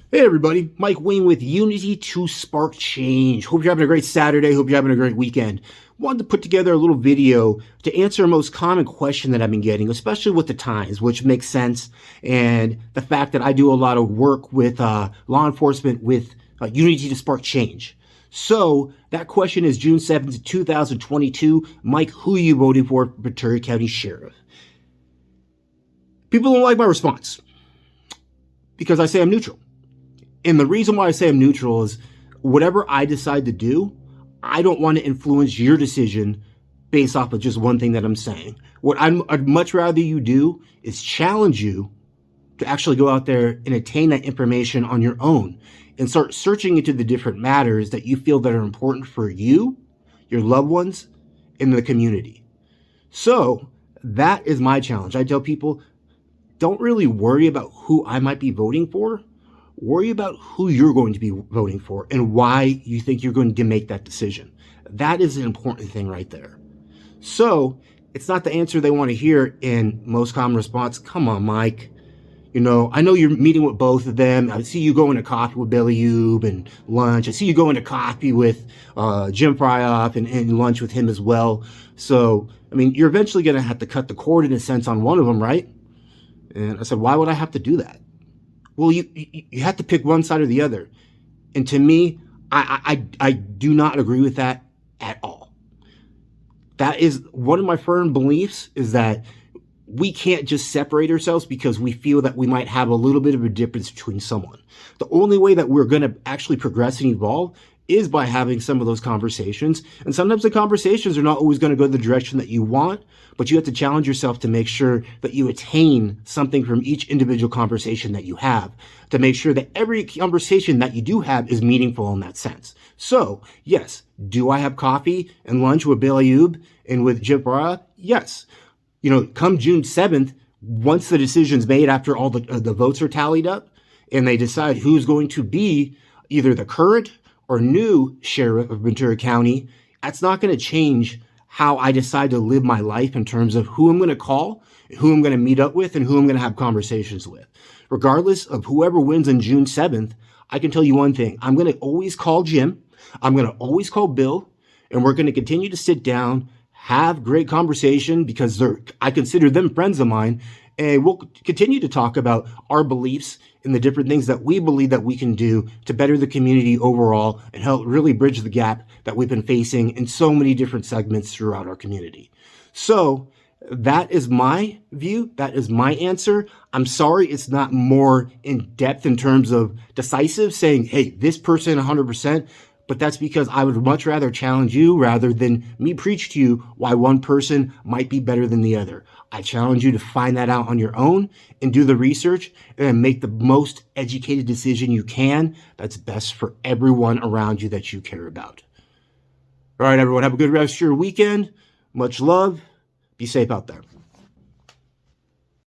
Hey everybody, Mike Wayne with Unity to Spark Change. Hope you're having a great Saturday. Hope you're having a great weekend. Wanted to put together a little video to answer a most common question that I've been getting, especially with the times, which makes sense, and the fact that I do a lot of work with law enforcement with Unity to Spark Change. So that question is June 7th, 2022. Mike, who are you voting for Ventura County Sheriff? People don't like my response because I say I'm neutral. And the reason why I say I'm neutral is whatever I decide to do, I don't want to influence your decision based off of just one thing that I'm saying. What I'd much rather you do is challenge you to actually go out there and attain that information on your own and start searching into the different matters that you feel that are important for you, your loved ones, and the community. So that is my challenge. I tell people, don't really worry about who I might be voting for. Worry about who you're going to be voting for and why you think you're going to make that decision. That is an important thing right there. So it's not the answer they want to hear in most common response. Come on, Mike. I know you're meeting with both of them. I see you going to coffee with Billy Ube and lunch. I see you going to coffee with Jim Fryoff and lunch with him as well. So, you're eventually going to have to cut the cord in a sense on one of them, right? And I said, why would I have to do that? Well, you have to pick one side or the other. And to me, I do not agree with that at all. That is one of my firm beliefs, is that we can't just separate ourselves because we feel that we might have a little bit of a difference between someone. The only way that we're going to actually progress and evolve is by having some of those conversations. And sometimes the conversations are not always going to go the direction that you want, but you have to challenge yourself to make sure that you attain something from each individual conversation that you have, to make sure that every conversation that you do have is meaningful in that sense. So, yes, do I have coffee and lunch with Bill Ayub and with Jim Barra? Yes. Come June 7th, once the decision's made after all the votes are tallied up, and they decide who's going to be either the current or new sheriff of Ventura County, that's not going to change how I decide to live my life in terms of who I'm going to call, who I'm going to meet up with, and who I'm going to have conversations with. Regardless of whoever wins on June 7th, I can tell you one thing. I'm going to always call Jim. I'm going to always call Bill, and we're going to continue to sit down, have great conversation, because I consider them friends of mine, and we'll continue to talk about our beliefs and the different things that we believe that we can do to better the community overall and help really bridge the gap that we've been facing in so many different segments throughout our community. So that is my view. That is my answer. I'm sorry it's not more in depth in terms of decisive, saying, hey, this person 100%. But that's because I would much rather challenge you rather than me preach to you why one person might be better than the other. I challenge you to find that out on your own and do the research and make the most educated decision you can that's best for everyone around you that you care about. All right, everyone, have a good rest of your weekend. Much love. Be safe out there.